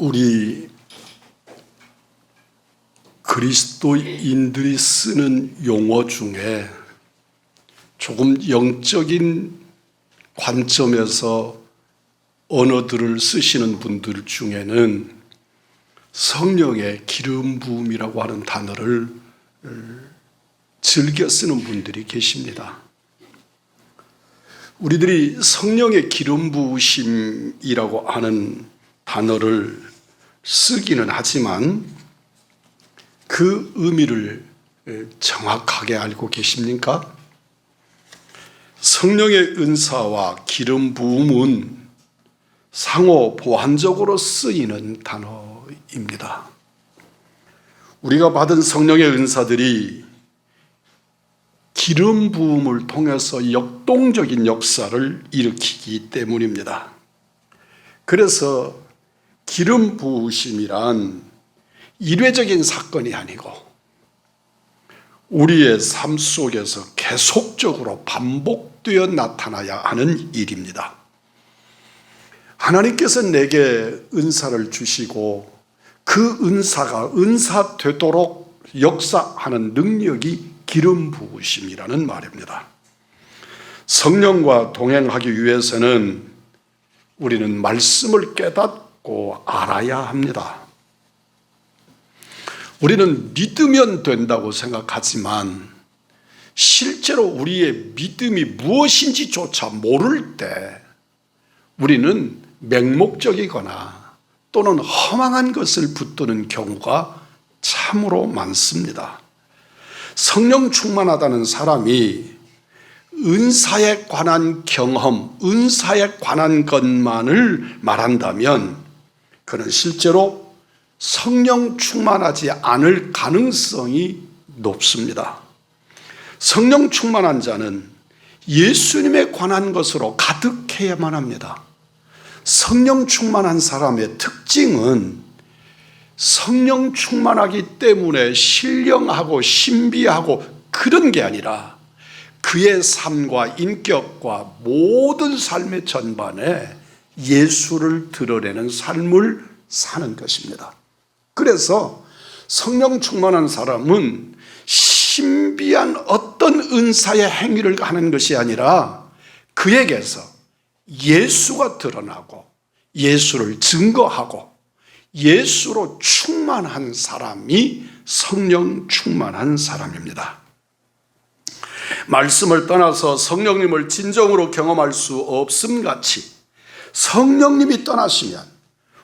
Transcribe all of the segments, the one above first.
우리 그리스도인들이 쓰는 용어 중에 조금 영적인 관점에서 언어들을 쓰시는 분들 중에는 성령의 기름 부음이라고 하는 단어를 즐겨 쓰는 분들이 계십니다. 우리들이 성령의 기름 부으심이라고 하는 단어를 쓰기는 하지만 그 의미를 정확하게 알고 계십니까? 성령의 은사와 기름 부음은 상호 보완적으로 쓰이는 단어입니다. 우리가 받은 성령의 은사들이 기름 부음을 통해서 역동적인 역사를 일으키기 때문입니다. 그래서 기름 부으심이란 일회적인 사건이 아니고 우리의 삶 속에서 계속적으로 반복되어 나타나야 하는 일입니다. 하나님께서 내게 은사를 주시고 그 은사가 은사 되도록 역사하는 능력이 기름 부으심이라는 말입니다. 성령과 동행하기 위해서는 우리는 말씀을 깨닫고 알아야 합니다. 우리는 믿으면 된다고 생각하지만 실제로 우리의 믿음이 무엇인지조차 모를 때 우리는 맹목적이거나 또는 허망한 것을 붙드는 경우가 참으로 많습니다. 성령 충만하다는 사람이 은사에 관한 경험, 은사에 관한 것만을 말한다면 그는 실제로 성령 충만하지 않을 가능성이 높습니다. 성령 충만한 자는 예수님에 관한 것으로 가득해야만 합니다. 성령 충만한 사람의 특징은 성령 충만하기 때문에 신령하고 신비하고 그런 게 아니라 그의 삶과 인격과 모든 삶의 전반에 예수를 드러내는 삶을 사는 것입니다. 그래서 성령 충만한 사람은 신비한 어떤 은사의 행위를 하는 것이 아니라 그에게서 예수가 드러나고 예수를 증거하고 예수로 충만한 사람이 성령 충만한 사람입니다. 말씀을 떠나서 성령님을 진정으로 경험할 수 없음같이 성령님이 떠나시면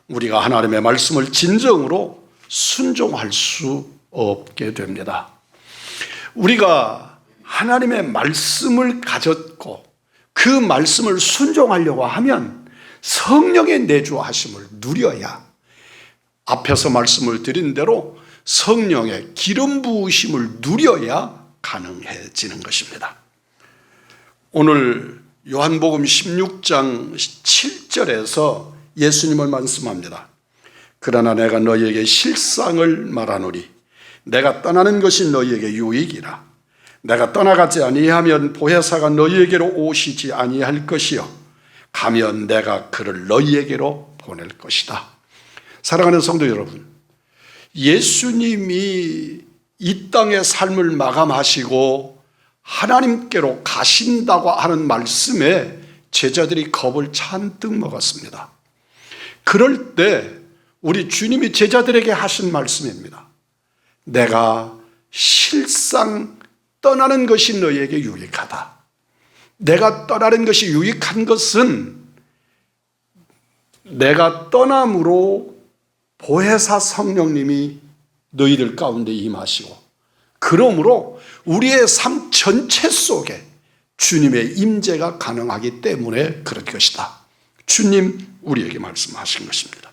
우리가 하나님의 말씀을 진정으로 순종할 수 없게 됩니다. 우리가 하나님의 말씀을 가졌고 그 말씀을 순종하려고 하면 성령의 내주하심을 누려야 앞에서 말씀을 드린 대로 성령의 기름 부으심을 누려야 가능해지는 것입니다. 오늘 요한복음 16장 7절에서 예수님을 말씀합니다. 그러나 내가 너희에게 실상을 말하노니 내가 떠나는 것이 너희에게 유익이라. 내가 떠나가지 아니하면 보혜사가 너희에게로 오시지 아니할 것이요 가면 내가 그를 너희에게로 보낼 것이다. 사랑하는 성도 여러분, 예수님이 이 땅의 삶을 마감하시고 하나님께로 가신다고 하는 말씀에 제자들이 겁을 잔뜩 먹었습니다. 그럴 때 우리 주님이 제자들에게 하신 말씀입니다. 내가 실상 떠나는 것이 너희에게 유익하다. 내가 떠나는 것이 유익한 것은 내가 떠남으로 보혜사 성령님이 너희들 가운데 임하시고 그러므로 우리의 삶 전체 속에 주님의 임재가 가능하기 때문에 그럴 것이다. 주님 우리에게 말씀하신 것입니다.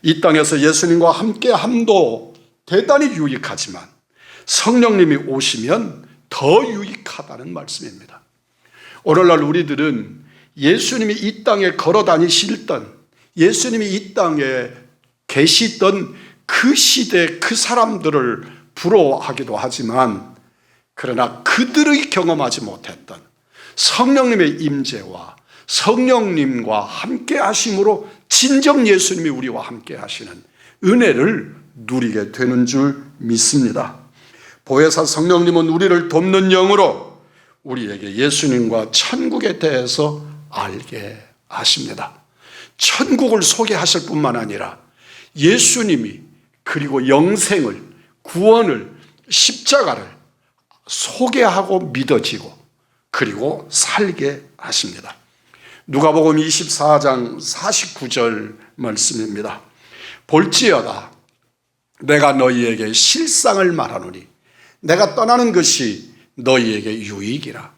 이 땅에서 예수님과 함께 함도 대단히 유익하지만 성령님이 오시면 더 유익하다는 말씀입니다. 오늘날 우리들은 예수님이 이 땅에 걸어 다니시던 예수님이 이 땅에 계시던 그 시대 그 사람들을 부러워하기도 하지만 그러나 그들의 경험하지 못했던 성령님의 임재와 성령님과 함께 하심으로 진정 예수님이 우리와 함께 하시는 은혜를 누리게 되는 줄 믿습니다. 보혜사 성령님은 우리를 돕는 영으로 우리에게 예수님과 천국에 대해서 알게 하십니다. 천국을 소개하실 뿐만 아니라 예수님이 그리고 영생을, 구원을, 십자가를 소개하고 믿어지고 그리고 살게 하십니다. 누가복음 24장 49절 말씀입니다. 볼지어다 내가 너희에게 실상을 말하노니 내가 떠나는 것이 너희에게 유익이라.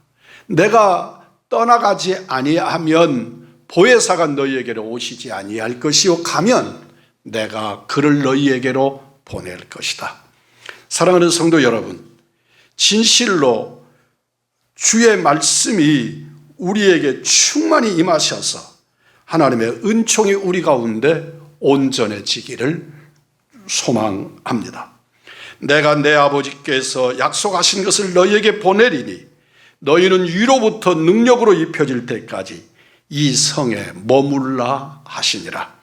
내가 떠나가지 아니하면 보혜사가 너희에게로 오시지 아니할 것이요 가면 내가 그를 너희에게로 보낼 것이다. 사랑하는 성도 여러분, 진실로 주의 말씀이 우리에게 충만히 임하셔서 하나님의 은총이 우리 가운데 온전해지기를 소망합니다. 내가 내 아버지께서 약속하신 것을 너희에게 보내리니 너희는 위로부터 능력으로 입혀질 때까지 이 성에 머물라 하시니라.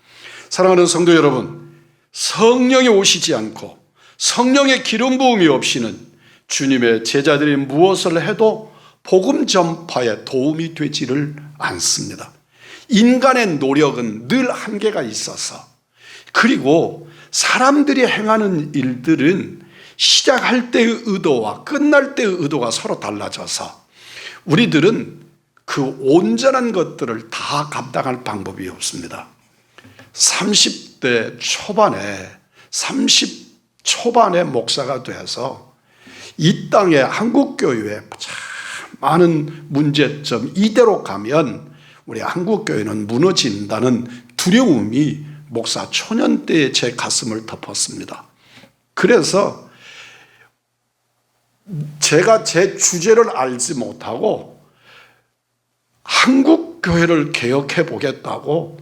사랑하는 성도 여러분, 성령이 오시지 않고 성령의 기름 부음이 없이는 주님의 제자들이 무엇을 해도 복음 전파에 도움이 되지를 않습니다. 인간의 노력은 늘 한계가 있어서, 그리고 사람들이 행하는 일들은 시작할 때의 의도와 끝날 때의 의도가 서로 달라져서 우리들은 그 온전한 것들을 다 감당할 방법이 없습니다. 30대 초반에 목사가 돼서 이 땅에 한국교회에 참 많은 문제점, 이대로 가면 우리 한국교회는 무너진다는 두려움이 목사 초년 때에 제 가슴을 덮었습니다. 그래서 제가 제 주제를 알지 못하고 한국교회를 개혁해 보겠다고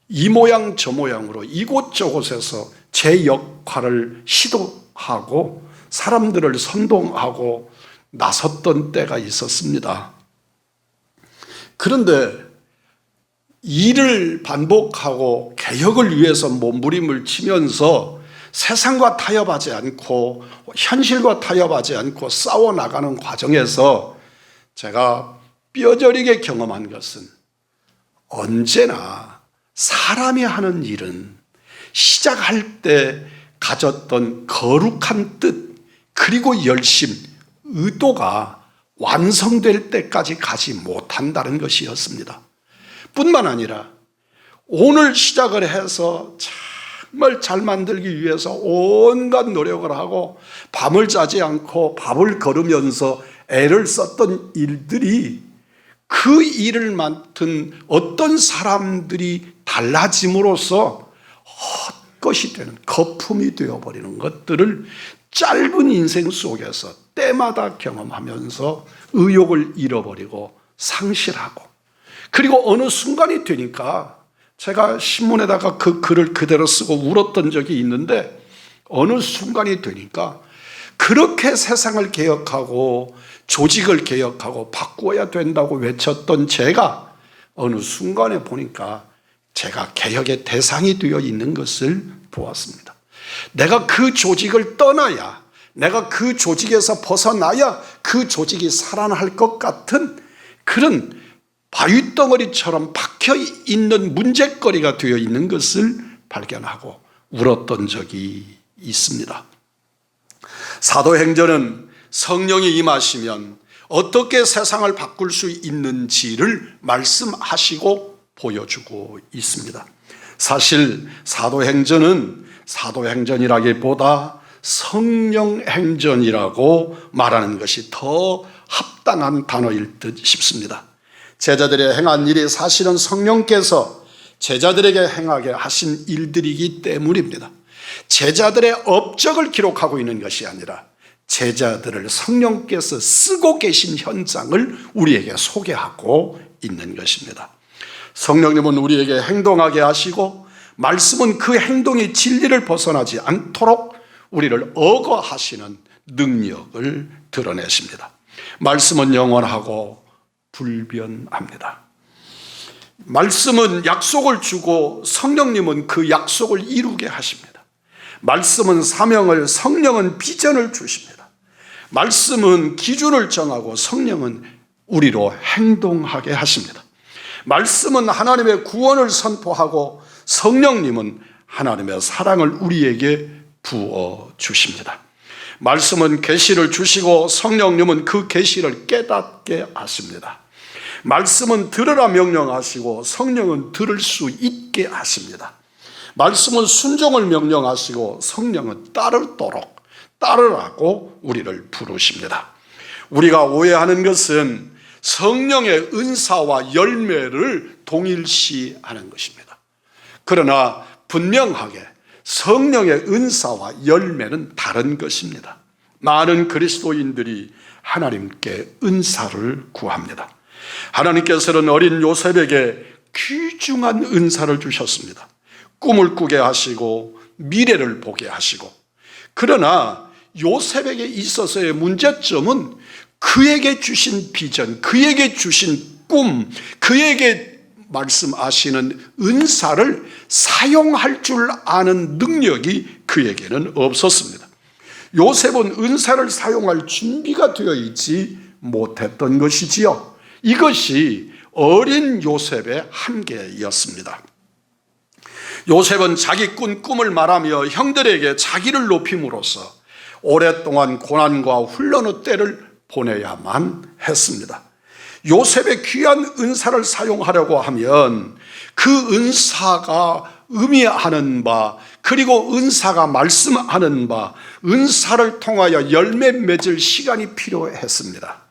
이 모양 저 모양으로 이곳저곳에서 제 역할을 시도하고 사람들을 선동하고 나섰던 때가 있었습니다. 그런데 일을 반복하고 개혁을 위해서 몸부림을 치면서 세상과 타협하지 않고 현실과 타협하지 않고 싸워나가는 과정에서 제가 뼈저리게 경험한 것은 언제나 사람이 하는 일은 시작할 때 가졌던 거룩한 뜻 그리고 열심, 의도가 완성될 때까지 가지 못한다는 것이었습니다. 뿐만 아니라 오늘 시작을 해서 정말 잘 만들기 위해서 온갖 노력을 하고 밤을 자지 않고 밥을 걸으면서 애를 썼던 일들이 그 일을 맡은 어떤 사람들이 달라짐으로써 헛것이 되는 거품이 되어버리는 것들을 짧은 인생 속에서 때마다 경험하면서 의욕을 잃어버리고 상실하고, 그리고 어느 순간이 되니까 제가 신문에다가 그 글을 그대로 쓰고 울었던 적이 있는데, 어느 순간이 되니까 그렇게 세상을 개혁하고 조직을 개혁하고 바꾸어야 된다고 외쳤던 제가 어느 순간에 보니까 제가 개혁의 대상이 되어 있는 것을 보았습니다. 내가 그 조직을 떠나야, 내가 그 조직에서 벗어나야 그 조직이 살아날 것 같은 그런 바위덩어리처럼 박혀있는 문제거리가 되어 있는 것을 발견하고 울었던 적이 있습니다. 사도행전은 성령이 임하시면 어떻게 세상을 바꿀 수 있는지를 말씀하시고 보여주고 있습니다. 사실 사도행전은 사도행전이라기보다 성령행전이라고 말하는 것이 더 합당한 단어일 듯 싶습니다. 제자들의 행한 일이 사실은 성령께서 제자들에게 행하게 하신 일들이기 때문입니다. 제자들의 업적을 기록하고 있는 것이 아니라 제자들을 성령께서 쓰고 계신 현장을 우리에게 소개하고 있는 것입니다. 성령님은 우리에게 행동하게 하시고 말씀은 그 행동이 진리를 벗어나지 않도록 우리를 억어하시는 능력을 드러내십니다. 말씀은 영원하고 불변합니다. 말씀은 약속을 주고 성령님은 그 약속을 이루게 하십니다. 말씀은 사명을, 성령은 비전을 주십니다. 말씀은 기준을 정하고 성령은 우리로 행동하게 하십니다. 말씀은 하나님의 구원을 선포하고 성령님은 하나님의 사랑을 우리에게 부어 주십니다. 말씀은 계시를 주시고 성령님은 그 계시를 깨닫게 하십니다. 말씀은 들으라 명령하시고 성령은 들을 수 있게 하십니다. 말씀은 순종을 명령하시고 성령은 따르라고 우리를 부르십니다. 우리가 오해하는 것은 성령의 은사와 열매를 동일시하는 것입니다. 그러나 분명하게 성령의 은사와 열매는 다른 것입니다. 많은 그리스도인들이 하나님께 은사를 구합니다. 하나님께서는 어린 요셉에게 귀중한 은사를 주셨습니다. 꿈을 꾸게 하시고 미래를 보게 하시고, 그러나 요셉에게 있어서의 문제점은 그에게 주신 비전, 그에게 주신 꿈, 그에게 말씀하시는 은사를 사용할 줄 아는 능력이 그에게는 없었습니다. 요셉은 은사를 사용할 준비가 되어 있지 못했던 것이지요. 이것이 어린 요셉의 한계였습니다. 요셉은 자기 꾼 꿈을 말하며 형들에게 자기를 높임으로써 오랫동안 고난과 훈련의 때를 보내야만 했습니다. 요셉의 귀한 은사를 사용하려고 하면 그 은사가 의미하는 바, 그리고 은사가 말씀하는 바, 은사를 통하여 열매 맺을 시간이 필요했습니다.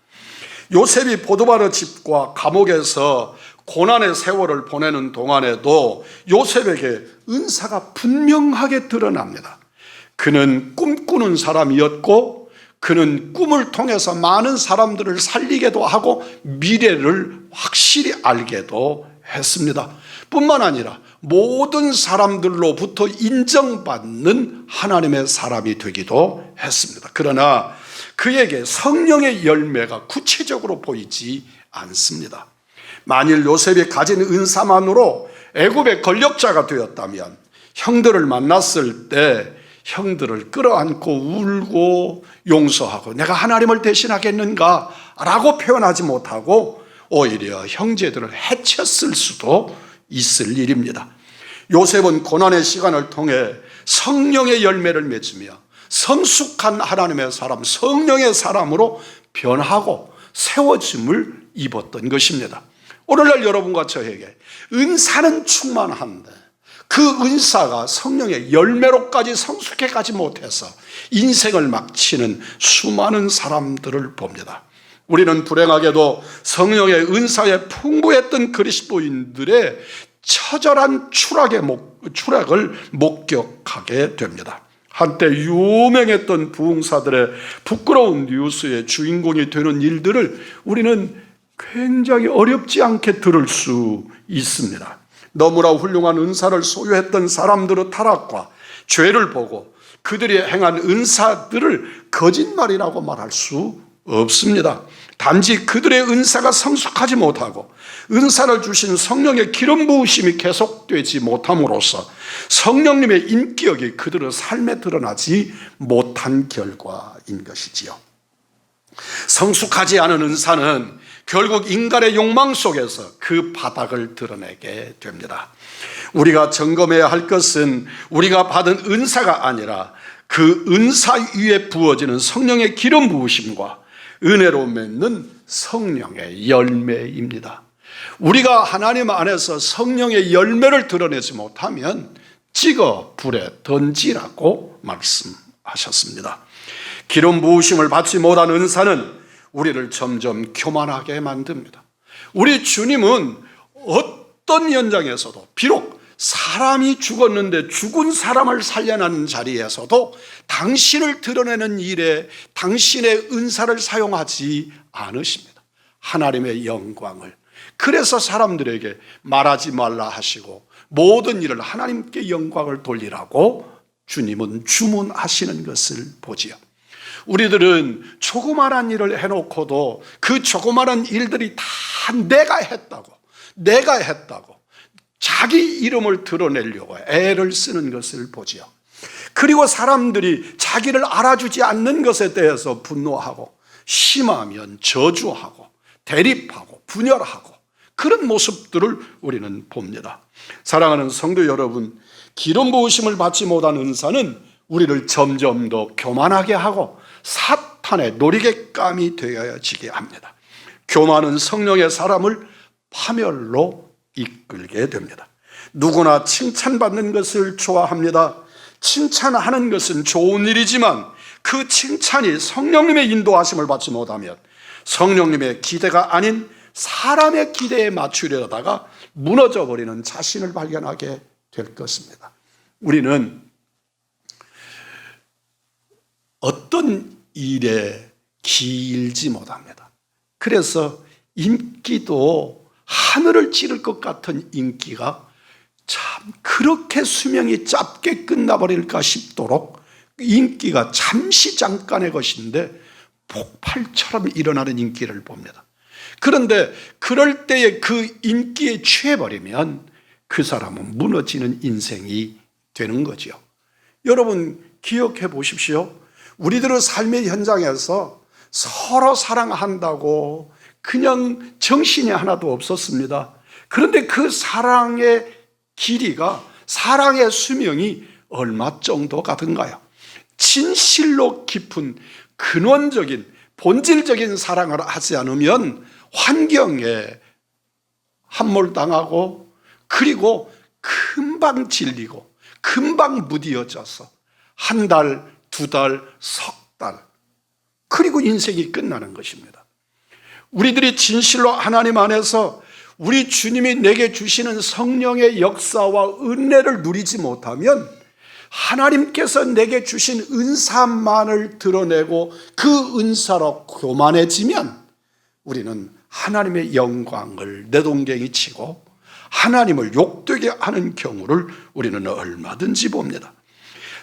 요셉이 보드바르 집과 감옥에서 고난의 세월을 보내는 동안에도 요셉에게 은사가 분명하게 드러납니다. 그는 꿈꾸는 사람이었고, 그는 꿈을 통해서 많은 사람들을 살리게도 하고 미래를 확실히 알게도 했습니다. 뿐만 아니라 모든 사람들로부터 인정받는 하나님의 사람이 되기도 했습니다. 그러나 그에게 성령의 열매가 구체적으로 보이지 않습니다. 만일 요셉이 가진 은사만으로 애굽의 권력자가 되었다면 형들을 만났을 때 형들을 끌어안고 울고 용서하고 내가 하나님을 대신하겠는가 라고 표현하지 못하고 오히려 형제들을 해쳤을 수도 있을 일입니다. 요셉은 고난의 시간을 통해 성령의 열매를 맺으며 성숙한 하나님의 사람, 성령의 사람으로 변하고 세워짐을 입었던 것입니다. 오늘날 여러분과 저에게 은사는 충만한데 그 은사가 성령의 열매로까지 성숙해가지 못해서 인생을 막치는 수많은 사람들을 봅니다. 우리는 불행하게도 성령의 은사에 풍부했던 그리스도인들의 처절한 추락을 목격하게 됩니다. 한때 유명했던 부흥사들의 부끄러운 뉴스의 주인공이 되는 일들을 우리는 굉장히 어렵지 않게 들을 수 있습니다. 너무나 훌륭한 은사를 소유했던 사람들의 타락과 죄를 보고 그들이 행한 은사들을 거짓말이라고 말할 수 없습니다. 단지 그들의 은사가 성숙하지 못하고 은사를 주신 성령의 기름 부으심이 계속되지 못함으로써 성령님의 인격이 그들의 삶에 드러나지 못한 결과인 것이지요. 성숙하지 않은 은사는 결국 인간의 욕망 속에서 그 바닥을 드러내게 됩니다. 우리가 점검해야 할 것은 우리가 받은 은사가 아니라 그 은사 위에 부어지는 성령의 기름 부으심과 은혜로 맺는 성령의 열매입니다. 우리가 하나님 안에서 성령의 열매를 드러내지 못하면 찍어 불에 던지라고 말씀하셨습니다. 기름 부으심을 받지 못한 은사는 우리를 점점 교만하게 만듭니다. 우리 주님은 어떤 현장에서도 비록 사람이 죽었는데 죽은 사람을 살려내는 자리에서도 당신을 드러내는 일에 당신의 은사를 사용하지 않으십니다. 하나님의 영광을. 그래서 사람들에게 말하지 말라 하시고 모든 일을 하나님께 영광을 돌리라고 주님은 주문하시는 것을 보지요. 우리들은 조그마한 일을 해놓고도 그 조그마한 일들이 다 내가 했다고, 내가 했다고 자기 이름을 드러내려고 애를 쓰는 것을 보지요. 그리고 사람들이 자기를 알아주지 않는 것에 대해서 분노하고, 심하면 저주하고 대립하고 분열하고, 그런 모습들을 우리는 봅니다. 사랑하는 성도 여러분, 기름 부으심을 받지 못한 은사는 우리를 점점 더 교만하게 하고 사탄의 놀이개감이 되어지게 합니다. 교만은 성령의 사람을 파멸로 이끌게 됩니다. 누구나 칭찬받는 것을 좋아합니다. 칭찬하는 것은 좋은 일이지만 그 칭찬이 성령님의 인도하심을 받지 못하면 성령님의 기대가 아닌 사람의 기대에 맞추려다가 무너져 버리는 자신을 발견하게 될 것입니다. 우리는 어떤 일에 기일지 못합니다. 그래서 인기도 하늘을 찌를 것 같은 인기가 참 그렇게 수명이 짧게 끝나버릴까 싶도록 인기가 잠시 잠깐의 것인데 폭발처럼 일어나는 인기를 봅니다. 그런데 그럴 때에 그 인기에 취해버리면 그 사람은 무너지는 인생이 되는 거죠. 여러분 기억해 보십시오. 우리들의 삶의 현장에서 서로 사랑한다고 그냥 정신이 하나도 없었습니다. 그런데 그 사랑의 길이가, 사랑의 수명이 얼마 정도 가든가요? 진실로 깊은 근원적인 본질적인 사랑을 하지 않으면 환경에 함몰당하고, 그리고 금방 질리고 금방 무디어져서 한 달, 두 달, 석 달, 그리고 인생이 끝나는 것입니다. 우리들이 진실로 하나님 안에서 우리 주님이 내게 주시는 성령의 역사와 은혜를 누리지 못하면, 하나님께서 내게 주신 은사만을 드러내고 그 은사로 교만해지면 우리는 하나님의 영광을 내동댕이 치고 하나님을 욕되게 하는 경우를 우리는 얼마든지 봅니다.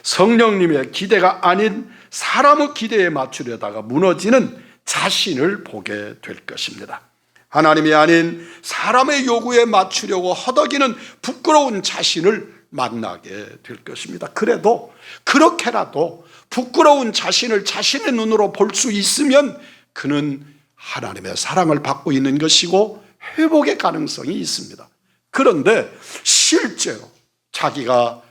성령님의 기대가 아닌 사람의 기대에 맞추려다가 무너지는 자신을 보게 될 것입니다. 하나님이 아닌 사람의 요구에 맞추려고 허덕이는 부끄러운 자신을 만나게 될 것입니다. 그래도 그렇게라도 부끄러운 자신을 자신의 눈으로 볼 수 있으면 그는 하나님의 사랑을 받고 있는 것이고 회복의 가능성이 있습니다. 그런데 실제로 자기가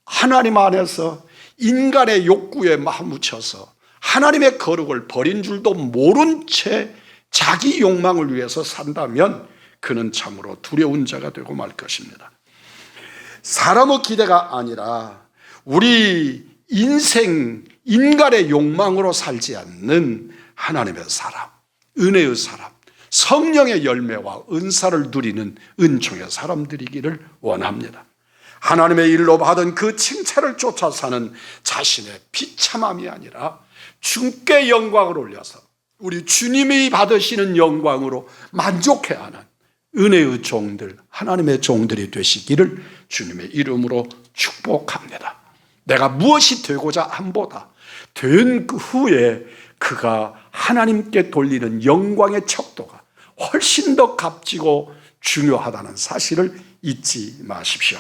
하나님 안에서 인간의 욕구에 맞묻혀서 하나님의 거룩을 버린 줄도 모른 채 자기 욕망을 위해서 산다면 그는 참으로 두려운 자가 되고 말 것입니다. 사람의 기대가 아니라 우리 인생, 인간의 욕망으로 살지 않는 하나님의 사람, 은혜의 사람, 성령의 열매와 은사를 누리는 은총의 사람들이기를 원합니다. 하나님의 일로 받은 그 칭찬을 쫓아 사는 자신의 비참함이 아니라 주께 영광을 올려서 우리 주님이 받으시는 영광으로 만족해하는 은혜의 종들, 하나님의 종들이 되시기를 주님의 이름으로 축복합니다. 내가 무엇이 되고자 함보다 된 후에 그가 하나님께 돌리는 영광의 척도가 훨씬 더 값지고 중요하다는 사실을 잊지 마십시오.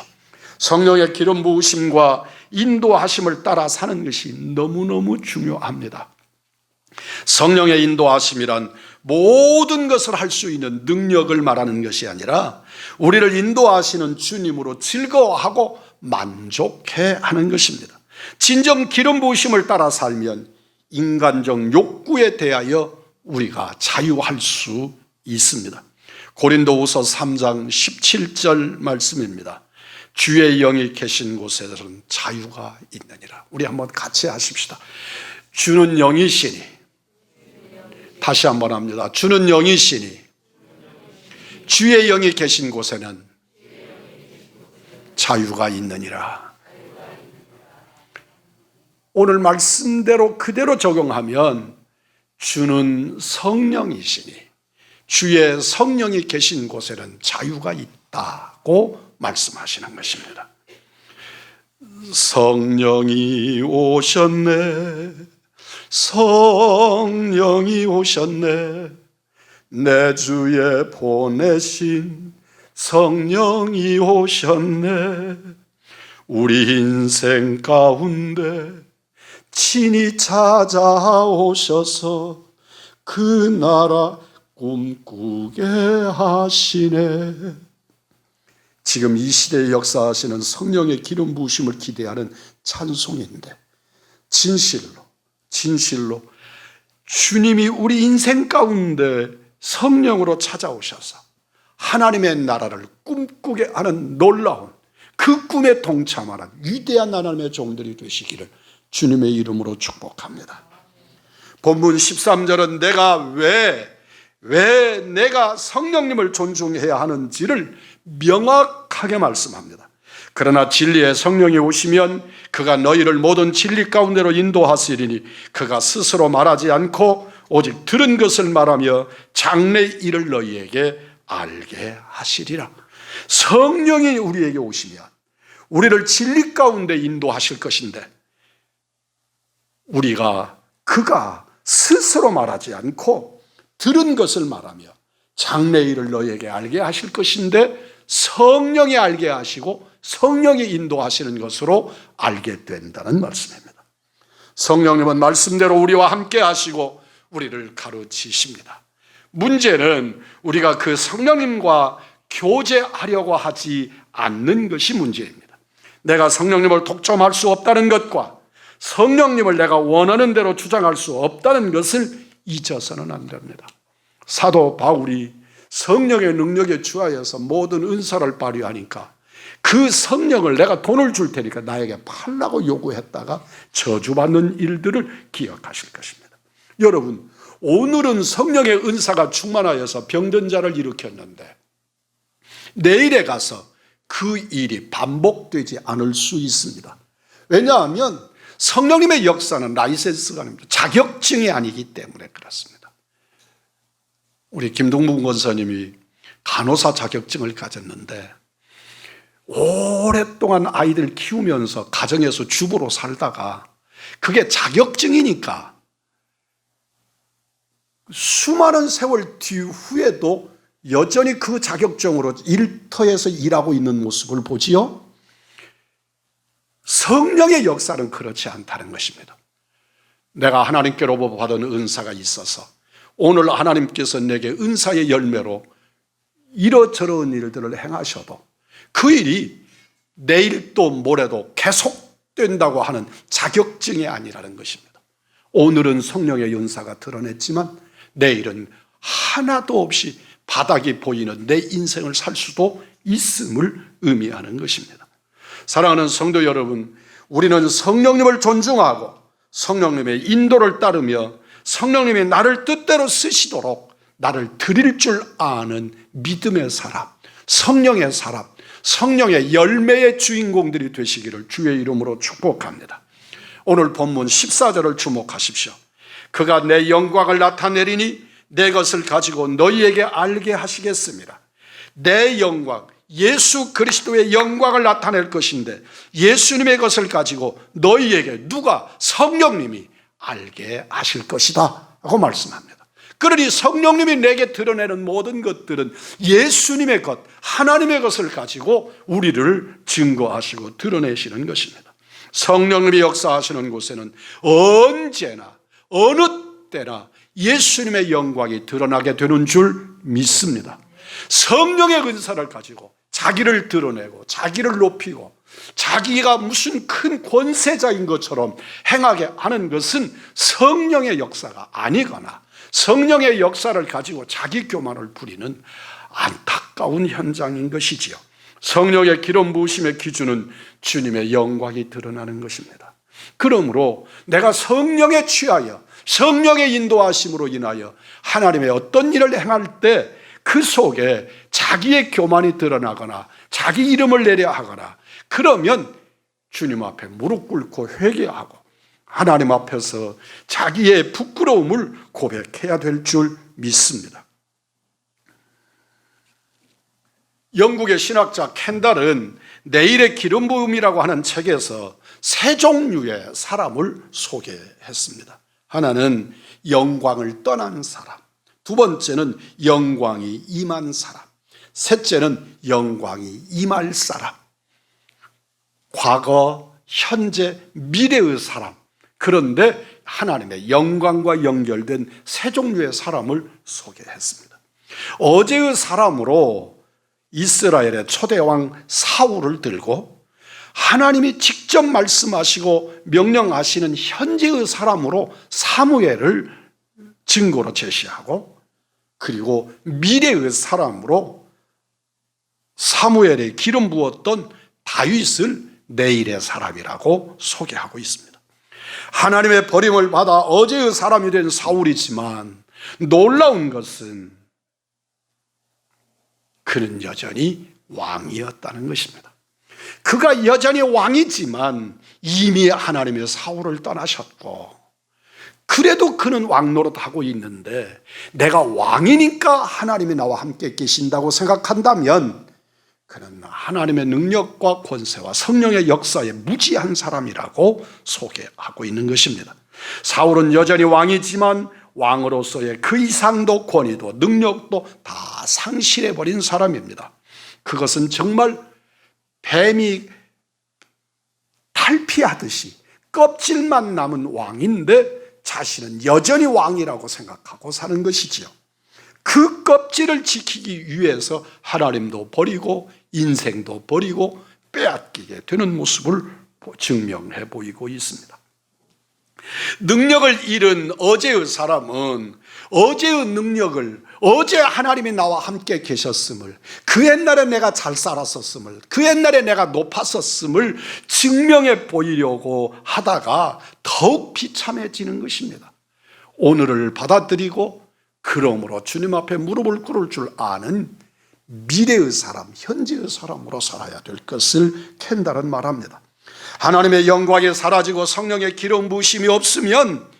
성령의 기름 부으심과 인도하심을 따라 사는 것이 너무너무 중요합니다. 성령의 인도하심이란 모든 것을 할 수 있는 능력을 말하는 것이 아니라 우리를 인도하시는 주님으로 즐거워하고 만족해 하는 것입니다. 진정 기름 부으심을 따라 살면 인간적 욕구에 대하여 우리가 자유할 수 있습니다. 고린도후서 3장 17절 말씀입니다. 주의 영이 계신 곳에는 자유가 있느니라. 우리 한번 같이 하십시다. 주는 영이시니, 다시 한번 합니다. 주는 영이시니 주의 영이 계신 곳에는 자유가 있느니라. 오늘 말씀대로 그대로 적용하면 주는 성령이시니 주의 성령이 계신 곳에는 자유가 있다고 말씀하시는 것입니다. 성령이 오셨네, 성령이 오셨네, 내 주에 보내신 성령이 오셨네. 우리 인생 가운데 친히 찾아오셔서 그 나라 꿈꾸게 하시네. 지금 이 시대에 역사하시는 성령의 기름 부으심을 기대하는 찬송인데, 진실로 주님이 우리 인생 가운데 성령으로 찾아오셔서 하나님의 나라를 꿈꾸게 하는 놀라운 그 꿈에 동참하는 위대한 하나님의 종들이 되시기를 주님의 이름으로 축복합니다. 본문 13절은 내가 왜 내가 성령님을 존중해야 하는지를 명확하게 말씀합니다. 그러나 진리의 성령이 오시면 그가 너희를 모든 진리 가운데로 인도하시리니 그가 스스로 말하지 않고 오직 들은 것을 말하며 장래 일을 너희에게 알게 하시리라. 성령이 우리에게 오시면 우리를 진리 가운데 인도하실 것인데, 그가 스스로 말하지 않고 들은 것을 말하며 장래 일을 너희에게 알게 하실 것인데, 성령이 알게 하시고 성령이 인도하시는 것으로 알게 된다는 말씀입니다. 성령님은 말씀대로 우리와 함께 하시고 우리를 가르치십니다. 문제는 우리가 그 성령님과 교제하려고 하지 않는 것이 문제입니다. 내가 성령님을 독점할 수 없다는 것과 성령님을 내가 원하는 대로 주장할 수 없다는 것을 잊어서는 안 됩니다. 사도 바울이 성령의 능력에 주하여서 모든 은사를 발휘하니까 그 성령을 내가 돈을 줄 테니까 나에게 팔라고 요구했다가 저주받는 일들을 기억하실 것입니다. 여러분, 오늘은 성령의 은사가 충만하여서 병든 자를 일으켰는데 내일에 가서 그 일이 반복되지 않을 수 있습니다. 왜냐하면 성령님의 역사는 라이센스가 아닙니다. 자격증이 아니기 때문에 그렇습니다. 우리 김동문 권사님이 간호사 자격증을 가졌는데 오랫동안 아이들 키우면서 가정에서 주부로 살다가 그게 자격증이니까 수많은 세월 뒤후에도 여전히 그 자격증으로 일터에서 일하고 있는 모습을 보지요. 성령의 역사는 그렇지 않다는 것입니다. 내가 하나님께로부터 받은 은사가 있어서 오늘 하나님께서 내게 은사의 열매로 이러저러한 일들을 행하셔도 그 일이 내일도 모레도 계속된다고 하는 자격증이 아니라는 것입니다. 오늘은 성령의 은사가 드러냈지만 내일은 하나도 없이 바닥이 보이는 내 인생을 살 수도 있음을 의미하는 것입니다. 사랑하는 성도 여러분, 우리는 성령님을 존중하고 성령님의 인도를 따르며 성령님이 나를 뜻대로 쓰시도록 나를 드릴 줄 아는 믿음의 사람, 성령의 사람, 성령의 열매의 주인공들이 되시기를 주의 이름으로 축복합니다. 오늘 본문 14절을 주목하십시오. 그가 내 영광을 나타내리니 내 것을 가지고 너희에게 알게 하시겠습니다. 내 영광, 예수 그리스도의 영광을 나타낼 것인데 예수님의 것을 가지고 너희에게 누가? 성령님이 알게 하실 것이다 하고 말씀합니다. 그러니 성령님이 내게 드러내는 모든 것들은 예수님의 것, 하나님의 것을 가지고 우리를 증거하시고 드러내시는 것입니다. 성령님이 역사하시는 곳에는 언제나 어느 때나 예수님의 영광이 드러나게 되는 줄 믿습니다. 성령의 은사를 가지고 자기를 드러내고 자기를 높이고 자기가 무슨 큰 권세자인 것처럼 행하게 하는 것은 성령의 역사가 아니거나 성령의 역사를 가지고 자기 교만을 부리는 안타까운 현장인 것이지요. 성령의 기름 부으심의 기준은 주님의 영광이 드러나는 것입니다. 그러므로 내가 성령에 취하여 성령의 인도하심으로 인하여 하나님의 어떤 일을 행할 때 그 속에 자기의 교만이 드러나거나 자기 이름을 내려 하거나 그러면 주님 앞에 무릎 꿇고 회개하고 하나님 앞에서 자기의 부끄러움을 고백해야 될 줄 믿습니다. 영국의 신학자 켄달은 내일의 기름 부음이라고 하는 책에서 세 종류의 사람을 소개했습니다. 하나는 영광을 떠난 사람, 두 번째는 영광이 임한 사람, 셋째는 영광이 임할 사람. 과거, 현재, 미래의 사람. 그런데 하나님의 영광과 연결된 세 종류의 사람을 소개했습니다. 어제의 사람으로 이스라엘의 초대왕 사울을 들고, 하나님이 직접 말씀하시고 명령하시는 현재의 사람으로 사무엘을 증거로 제시하고, 그리고 미래의 사람으로 사무엘에 기름 부었던 다윗을 내일의 사람이라고 소개하고 있습니다. 하나님의 버림을 받아 어제의 사람이 된 사울이지만 놀라운 것은 그는 여전히 왕이었다는 것입니다. 그가 여전히 왕이지만 이미 하나님의 사울을 떠나셨고, 그래도 그는 왕노릇하고 있는데 내가 왕이니까 하나님이 나와 함께 계신다고 생각한다면 그는 하나님의 능력과 권세와 성령의 역사에 무지한 사람이라고 소개하고 있는 것입니다. 사울은 여전히 왕이지만 왕으로서의 그 이상도 권위도 능력도 다 상실해버린 사람입니다. 그것은 정말 뱀이 탈피하듯이 껍질만 남은 왕인데 자신은 여전히 왕이라고 생각하고 사는 것이지요. 그 껍질을 지키기 위해서 하나님도 버리고 인생도 버리고 빼앗기게 되는 모습을 증명해 보이고 있습니다. 능력을 잃은 어제의 사람은 어제의 능력을, 어제 하나님이 나와 함께 계셨음을, 그 옛날에 내가 잘 살았었음을, 그 옛날에 내가 높았었음을 증명해 보이려고 하다가 더욱 비참해지는 것입니다. 오늘을 받아들이고 그러므로 주님 앞에 무릎을 꿇을 줄 아는 미래의 사람, 현재의 사람으로 살아야 될 것을 켄달은 말합니다. 하나님의 영광이 사라지고 성령의 기름 부으심이 없으면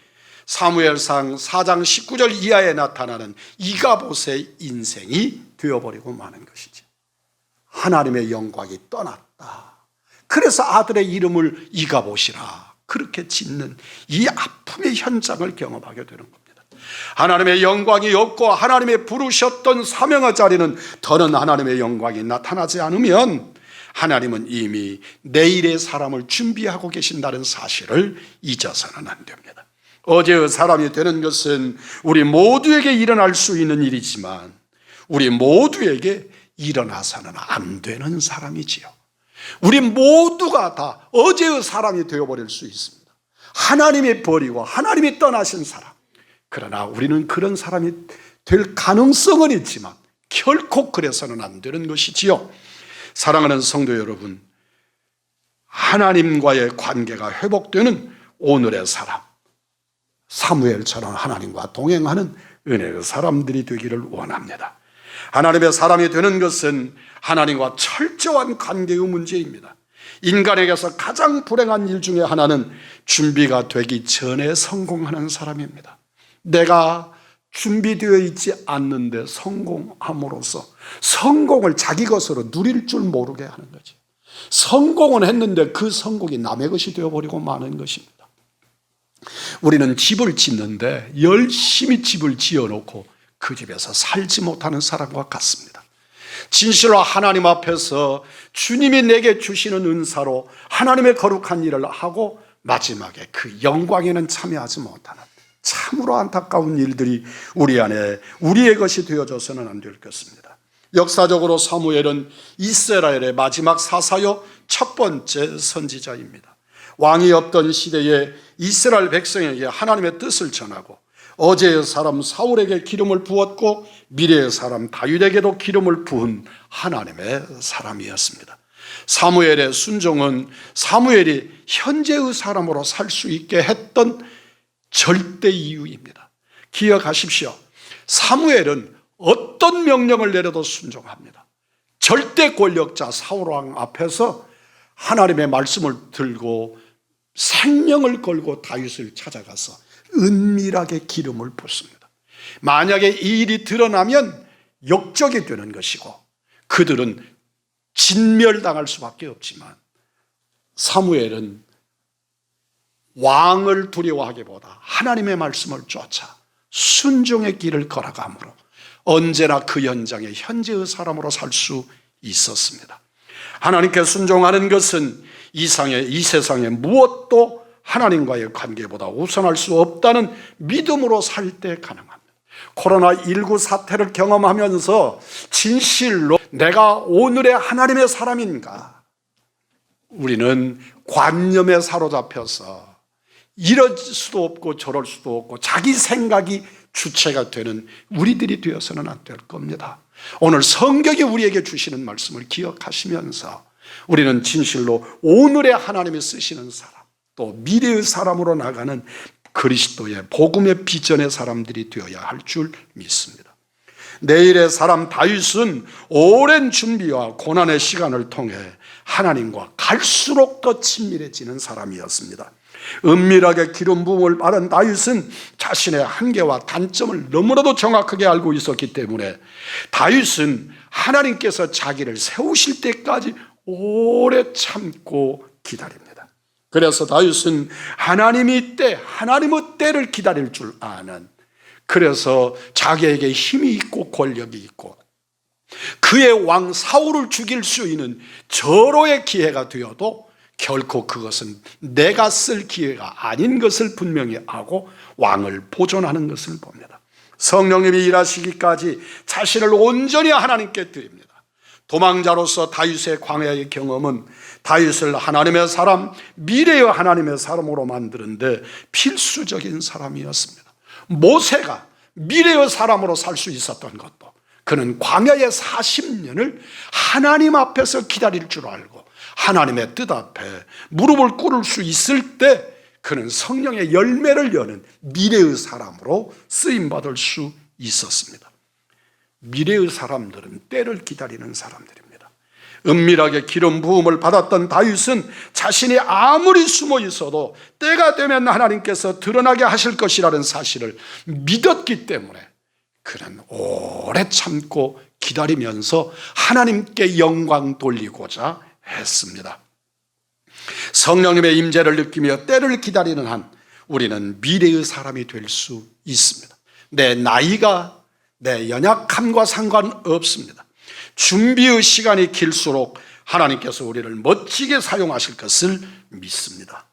사무엘상 4장 19절 이하에 나타나는 이가봇의 인생이 되어버리고 마는 것이죠. 하나님의 영광이 떠났다. 그래서 아들의 이름을 이가봇이라 그렇게 짓는 이 아픔의 현장을 경험하게 되는 겁니다. 하나님의 영광이 없고 하나님의 부르셨던 사명의 자리는 더는 하나님의 영광이 나타나지 않으면 하나님은 이미 내일의 사람을 준비하고 계신다는 사실을 잊어서는 안 됩니다. 어제의 사람이 되는 것은 우리 모두에게 일어날 수 있는 일이지만 우리 모두에게 일어나서는 안 되는 사람이지요. 우리 모두가 다 어제의 사람이 되어버릴 수 있습니다. 하나님이 버리고 하나님이 떠나신 사람. 그러나 우리는 그런 사람이 될 가능성은 있지만 결코 그래서는 안 되는 것이지요. 사랑하는 성도 여러분, 하나님과의 관계가 회복되는 오늘의 사람, 사무엘처럼 하나님과 동행하는 은혜의 사람들이 되기를 원합니다. 하나님의 사람이 되는 것은 하나님과 철저한 관계의 문제입니다. 인간에게서 가장 불행한 일 중에 하나는 준비가 되기 전에 성공하는 사람입니다. 내가 준비되어 있지 않는데 성공함으로써 성공을 자기 것으로 누릴 줄 모르게 하는 거죠. 성공은 했는데 그 성공이 남의 것이 되어버리고 마는 것입니다. 우리는 집을 짓는데 열심히 집을 지어놓고 그 집에서 살지 못하는 사람과 같습니다. 진실로 하나님 앞에서 주님이 내게 주시는 은사로 하나님의 거룩한 일을 하고 마지막에 그 영광에는 참여하지 못하는 참으로 안타까운 일들이 우리 안에 우리의 것이 되어져서는 안 될 것입니다. 역사적으로 사무엘은 이스라엘의 마지막 사사요 첫 번째 선지자입니다. 왕이 없던 시대에 이스라엘 백성에게 하나님의 뜻을 전하고 어제의 사람 사울에게 기름을 부었고 미래의 사람 다윗에게도 기름을 부은 하나님의 사람이었습니다. 사무엘의 순종은 사무엘이 현재의 사람으로 살 수 있게 했던 절대 이유입니다. 기억하십시오. 사무엘은 어떤 명령을 내려도 순종합니다. 절대 권력자 사울왕 앞에서 하나님의 말씀을 들고 생명을 걸고 다윗을 찾아가서 은밀하게 기름을 붓습니다. 만약에 이 일이 드러나면 역적이 되는 것이고 그들은 진멸당할 수밖에 없지만 사무엘은 왕을 두려워하기보다 하나님의 말씀을 쫓아 순종의 길을 걸어가므로 언제나 그 현장에 현재의 사람으로 살 수 있었습니다. 하나님께 순종하는 것은 이 세상의 무엇도 하나님과의 관계보다 우선할 수 없다는 믿음으로 살 때 가능합니다. 코로나19 사태를 경험하면서 진실로 내가 오늘의 하나님의 사람인가? 우리는 관념에 사로잡혀서 이럴 수도 없고 저럴 수도 없고 자기 생각이 주체가 되는 우리들이 되어서는 안 될 겁니다. 오늘 성경이 우리에게 주시는 말씀을 기억하시면서 우리는 진실로 오늘의 하나님이 쓰시는 사람, 또 미래의 사람으로 나가는 그리스도의 복음의 비전의 사람들이 되어야 할 줄 믿습니다. 내일의 사람 다윗은 오랜 준비와 고난의 시간을 통해 하나님과 갈수록 더 친밀해지는 사람이었습니다. 은밀하게 기름 부음을 받은 다윗은 자신의 한계와 단점을 너무나도 정확하게 알고 있었기 때문에 다윗은 하나님께서 자기를 세우실 때까지 오래 참고 기다립니다. 그래서 다윗은 하나님의 때를 기다릴 줄 아는, 그래서 자기에게 힘이 있고 권력이 있고 그의 왕 사울을 죽일 수 있는 절호의 기회가 되어도 결코 그것은 내가 쓸 기회가 아닌 것을 분명히 알고 왕을 보존하는 것을 봅니다. 성령님이 일하시기까지 자신을 온전히 하나님께 드립니다. 도망자로서 다윗의 광야의 경험은 다윗을 하나님의 사람, 미래의 하나님의 사람으로 만드는 데 필수적인 사람이었습니다. 모세가 미래의 사람으로 살 수 있었던 것도 그는 광야의 40년을 하나님 앞에서 기다릴 줄 알고 하나님의 뜻 앞에 무릎을 꿇을 수 있을 때 그는 성령의 열매를 여는 미래의 사람으로 쓰임받을 수 있었습니다. 미래의 사람들은 때를 기다리는 사람들입니다. 은밀하게 기름 부음을 받았던 다윗은 자신이 아무리 숨어 있어도 때가 되면 하나님께서 드러나게 하실 것이라는 사실을 믿었기 때문에 그는 오래 참고 기다리면서 하나님께 영광 돌리고자 했습니다. 성령님의 임재를 느끼며 때를 기다리는 한 우리는 미래의 사람이 될 수 있습니다. 내 나이가 내 연약함과 상관없습니다. 준비의 시간이 길수록 하나님께서 우리를 멋지게 사용하실 것을 믿습니다.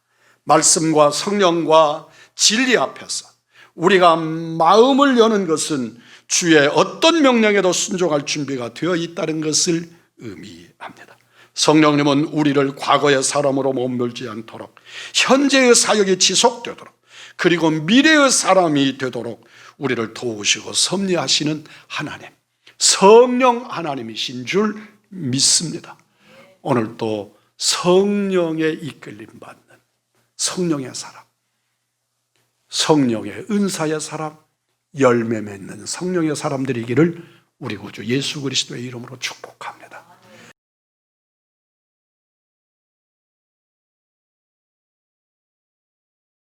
말씀과 성령과 진리 앞에서 우리가 마음을 여는 것은 주의 어떤 명령에도 순종할 준비가 되어 있다는 것을 의미합니다. 성령님은 우리를 과거의 사람으로 머물지 않도록 현재의 사역이 지속되도록 그리고 미래의 사람이 되도록 우리를 도우시고 섭리하시는 하나님, 성령 하나님이신 줄 믿습니다. 오늘도 성령의 이끌림 받는 성령의 사람, 성령의 은사의 사람, 열매 맺는 성령의 사람들이기를 우리 구주 예수 그리스도의 이름으로 축복합니다.